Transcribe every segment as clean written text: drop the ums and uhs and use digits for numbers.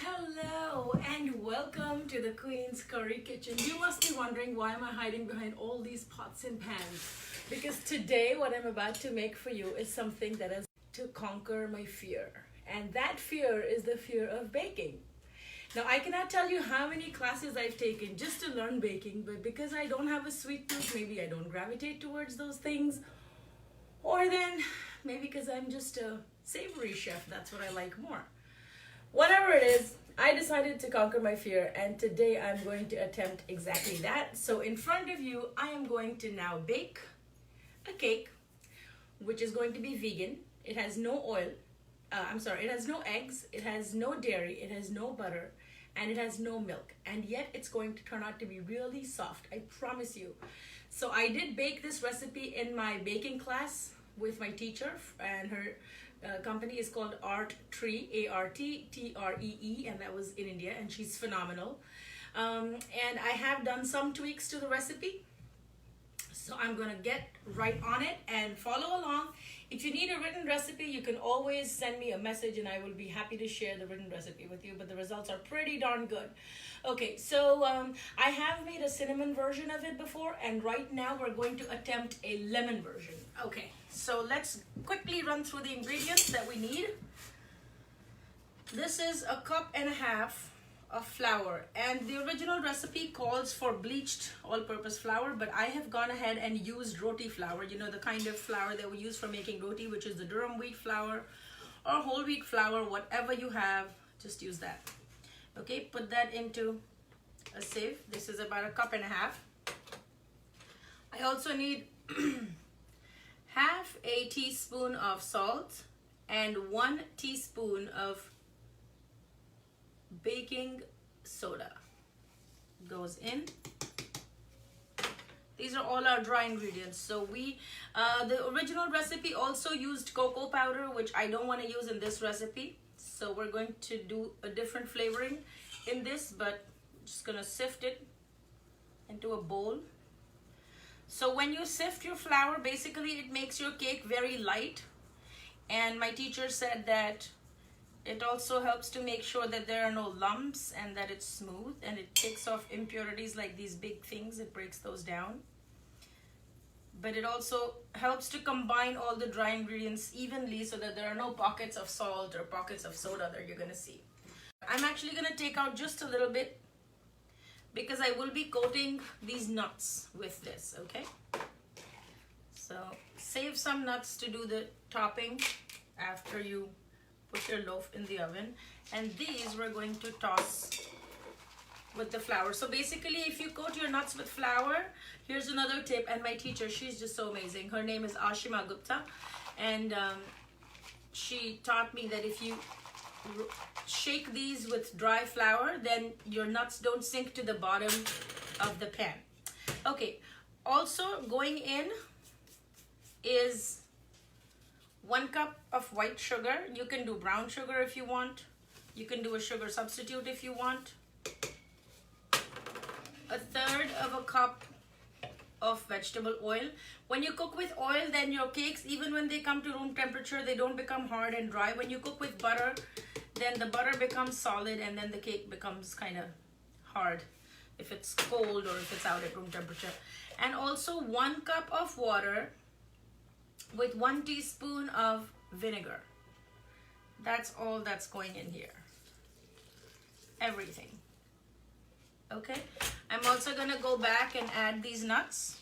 Hello and welcome to the Queen's Curry Kitchen. You must be wondering, why am I hiding behind all these pots and pans? Because today what I'm about to make for you is something that is to conquer my fear. And that fear is the fear of baking. Now, I cannot tell you how many classes I've taken just to learn baking, but because I don't have a sweet tooth, maybe I don't gravitate towards those things. Or then maybe because I'm just a savory chef, that's what I like more. Whatever it is, I decided to conquer my fear, and today I'm going to attempt exactly that. So in front of you, I am going to now bake a cake, which is going to be vegan. It has no oil. It has no eggs, it has no dairy, it has no butter, and it has no milk. And yet it's going to turn out to be really soft, I promise you. So I did bake this recipe in my baking class with my teacher, and her company is called Artree, A-R-T-T-R-E-E, and that was in India, and she's phenomenal. And I have done some tweaks to the recipe, so I'm gonna get right on it and follow along. If you need a written recipe, you can always send me a message and I will be happy to share the written recipe with you, but the results are pretty darn good. Okay, so I have made a cinnamon version of it before, and right now we're going to attempt a lemon version. Okay, so let's quickly run through the ingredients that we need. This is 1.5 cups of flour, and the original recipe calls for bleached all-purpose flour, but I have gone ahead and used roti flour, you know, the kind of flour that we use for making roti, which is the durum wheat flour or whole wheat flour, whatever you have, just use that. Okay, put that into a sieve. This is about 1.5 cups. I also need half a teaspoon of salt and 1 teaspoon of baking soda goes in. These are all our dry ingredients. So the original recipe also used cocoa powder, which I don't want to use in this recipe. So we're going to do a different flavoring in this, but I'm just gonna sift it into a bowl. So when you sift your flour, basically it makes your cake very light. And my teacher said that it also helps to make sure that there are no lumps and that it's smooth, and it takes off impurities like these big things. It breaks those down. But it also helps to combine all the dry ingredients evenly so that there are no pockets of salt or pockets of soda that you're gonna see. I'm actually gonna take out just a little bit because I will be coating these nuts with this, okay? So save some nuts to do the topping after you put your loaf in the oven, and these we're going to toss with the flour. So basically, if you coat your nuts with flour, here's another tip, and my teacher, she's just so amazing. Her name is Ashima Gupta, and she taught me that if you shake these with dry flour, then your nuts don't sink to the bottom of the pan. Okay, also going in is 1 cup of white sugar. You can do brown sugar if you want. You can do a sugar substitute if you want. 1/3 cup of vegetable oil. When you cook with oil, then your cakes, even when they come to room temperature, they don't become hard and dry. When you cook with butter, then the butter becomes solid, and then the cake becomes kind of hard if it's cold or if it's out at room temperature. And also 1 cup of water with 1 teaspoon of vinegar. That's all that's going in here. Everything. Okay, I'm also gonna go back and add these nuts.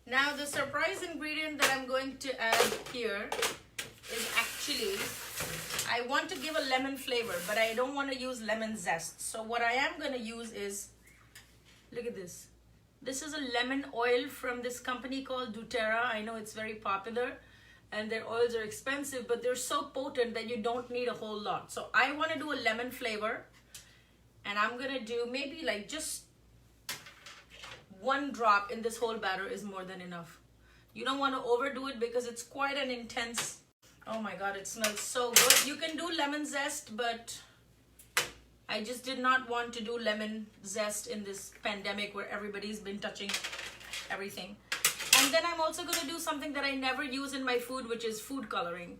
Now the surprise ingredient that I'm going to add here is actually, I want to give a lemon flavor, but I don't want to use lemon zest. So what I am gonna use is, look at this. This is a lemon oil from this company called doTERRA. I know it's very popular and their oils are expensive, but they're so potent that you don't need a whole lot. So I want to do a lemon flavor, and I'm gonna do maybe like just 1 drop in this whole batter is more than enough. You don't want to overdo it because it's quite an intense, oh my God, it smells so good. You can do lemon zest, but I just did not want to do lemon zest in this pandemic where everybody's been touching everything. And then I'm also going to do something that I never use in my food, which is food coloring.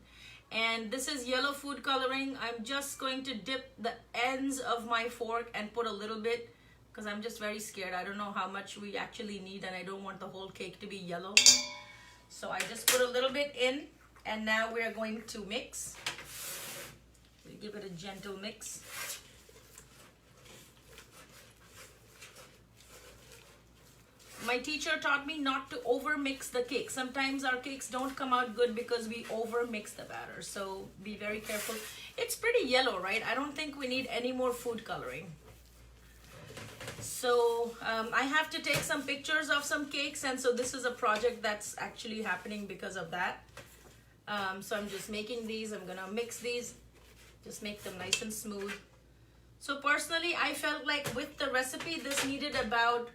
And this is yellow food coloring. I'm just going to dip the ends of my fork and put a little bit, because I'm just very scared. I don't know how much we actually need, and I don't want the whole cake to be yellow. So I just put a little bit in, and now we're going to mix. We give it a gentle mix. My teacher taught me not to over mix the cake. Sometimes our cakes don't come out good because we over mix the batter. So be very careful. It's pretty yellow, right? I don't think we need any more food coloring. So I have to take some pictures of some cakes, and so this is a project that's actually happening because of that. So I'm just making these. I'm gonna mix these, just make them nice and smooth. So personally, I felt like with the recipe, this needed about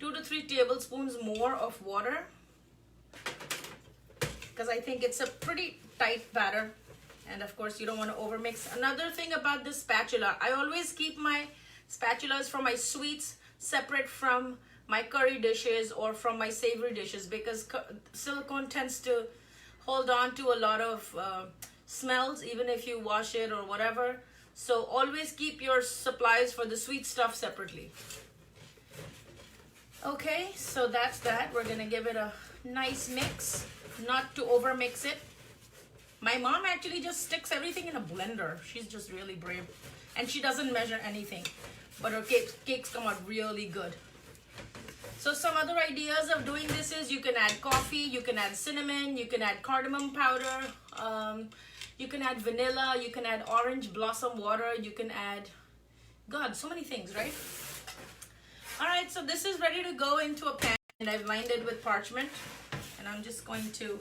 2 to 3 tablespoons more of water, because I think it's a pretty tight batter, and of course you don't want to overmix. Another thing about this spatula, I always keep my spatulas for my sweets separate from my curry dishes or from my savory dishes, because silicone tends to hold on to a lot of smells even if you wash it or whatever. So always keep your supplies for the sweet stuff separately. Okay, so that's that. We're gonna give it a nice mix, not to over mix it. My mom actually just sticks everything in a blender. She's just really brave, and she doesn't measure anything, but her cakes come out really good. So some other ideas of doing this is you can add coffee, you can add cinnamon, you can add cardamom powder, you can add vanilla, you can add orange blossom water, you can add, God, so many things, right? All right, so this is ready to go into a pan, and I've lined it with parchment, and I'm just going to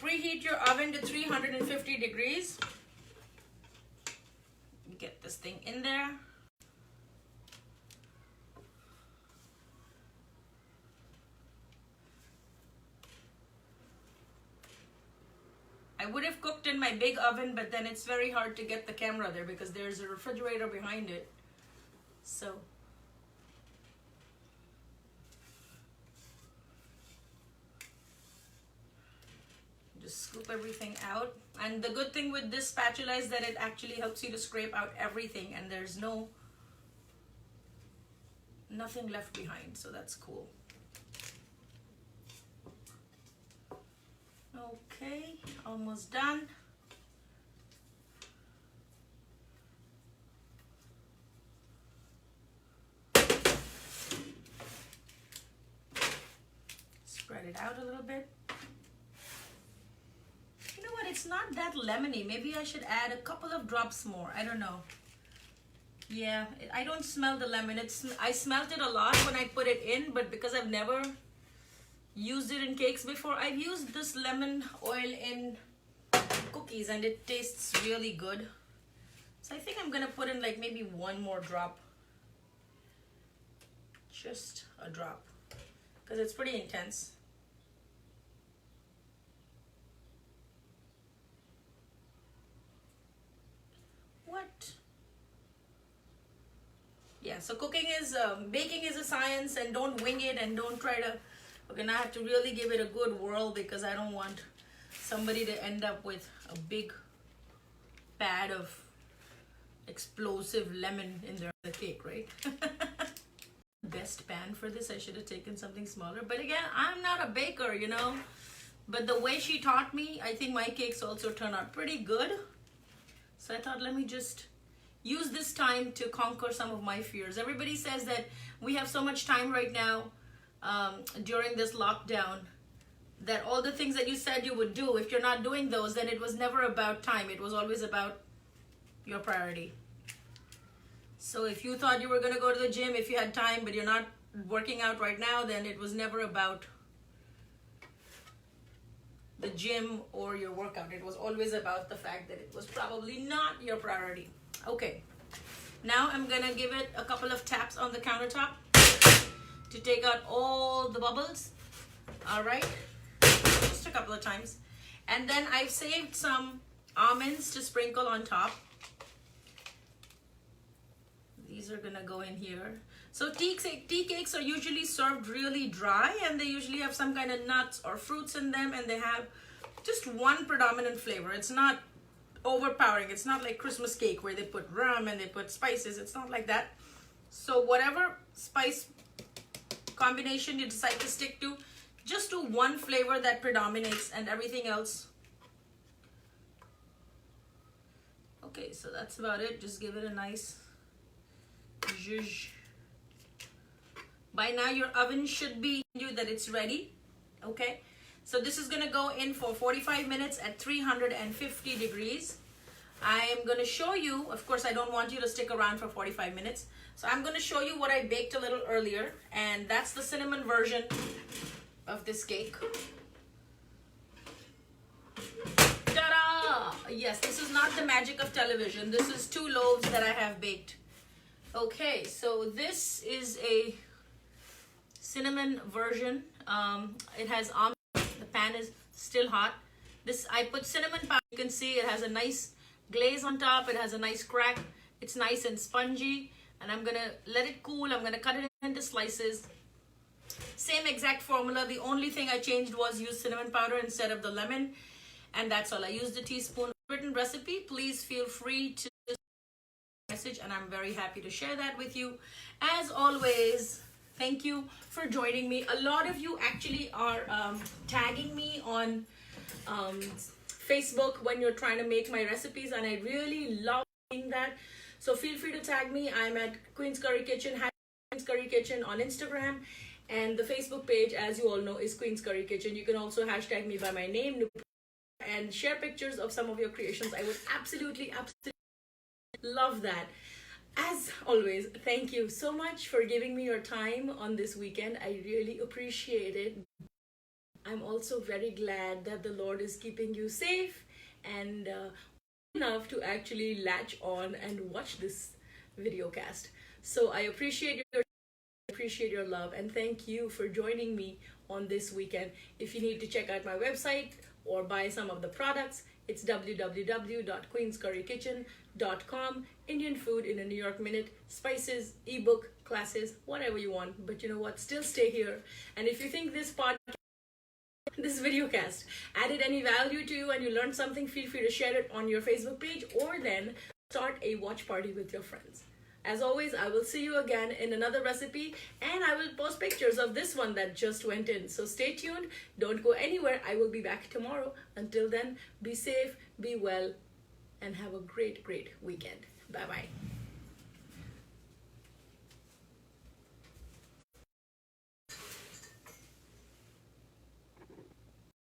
preheat your oven to 350 degrees. Get this thing in there. I would have cooked in my big oven, but then it's very hard to get the camera there because there's a refrigerator behind it. So just scoop everything out. And the good thing with this spatula is that it actually helps you to scrape out everything, and there's nothing left behind, so that's cool. Okay, almost done. Spread it out a little bit. You know what, it's not that lemony. Maybe I should add a couple of drops more. I don't know. Yeah, I don't smell the lemon. I smelled it a lot when I put it in, but because I've never used it in cakes before, I've used this lemon oil in cookies and it tastes really good. So I think I'm gonna put in like maybe one more drop. Just a drop, because it's pretty intense. What? Yeah, so baking is a science, and don't wing it, and don't try to, okay, now I have to really give it a good whirl because I don't want somebody to end up with a big pad of explosive lemon in the cake, right? Best pan for this, I should have taken something smaller, but again, I'm not a baker, you know, but the way she taught me, I think my cakes also turn out pretty good. So I thought, let me just use this time to conquer some of my fears. Everybody says that we have so much time right now during this lockdown, that all the things that you said you would do, if you're not doing those, then it was never about time. It was always about your priority. So if you thought you were going to go to the gym if you had time, but you're not working out right now, then it was never about the gym or your workout. It was always about the fact that it was probably not your priority. Okay, now I'm gonna give it a couple of taps on the countertop to take out all the bubbles. All right, just a couple of times. And then I've saved some almonds to sprinkle on top. These are gonna go in here. So tea cakes are usually served really dry, and they usually have some kind of nuts or fruits in them, and they have just one predominant flavor. It's not overpowering. It's not like Christmas cake where they put rum and they put spices. It's not like that. So whatever spice combination you decide to stick to, just do one flavor that predominates and everything else. Okay, so that's about it. Just give it a nice zhuzh. By now your oven should be you that it's ready. Okay, so this is gonna go in for 45 minutes at 350 degrees. I am gonna show you, of course I don't want you to stick around for 45 minutes. So I'm gonna show you what I baked a little earlier, and that's the cinnamon version of this cake. Ta-da! Yes, this is not the magic of television. This is 2 loaves that I have baked. Okay, so this is a cinnamon version. It has almond. The pan is still hot. This I put cinnamon powder. You can see it has a nice glaze on top. It has a nice crack. It's nice and spongy. And I'm gonna let it cool. I'm gonna cut it into slices. Same exact formula. The only thing I changed was use cinnamon powder instead of the lemon. And that's all. I used a teaspoon. Written recipe. Please feel free to message, and I'm very happy to share that with you. As always, thank you for joining me. A lot of you actually are tagging me on Facebook when you're trying to make my recipes, and I really love doing that. So feel free to tag me. I'm at Queen's Curry Kitchen, Queen's Curry Kitchen on Instagram, and the Facebook page, as you all know, is Queen's Curry Kitchen. You can also hashtag me by my name and share pictures of some of your creations. I would absolutely love that. As always, thank you so much for giving me your time on this weekend. I really appreciate it. I'm also very glad that the Lord is keeping you safe and enough to actually latch on and watch this video cast. So I appreciate your love, and thank you for joining me on this weekend. If you need to check out my website or buy some of the products, it's www.queenscurrykitchen.com. Indian food in a New York minute, spices, ebook, classes, whatever you want. But you know what? Still stay here. And if you think this video cast added any value to you and you learned something, feel free to share it on your Facebook page or then start a watch party with your friends. As always, I will see you again in another recipe, and I will post pictures of this one that just went in. So stay tuned. Don't go anywhere. I will be back tomorrow. Until then, be safe, be well, and have a great, great weekend. Bye-bye.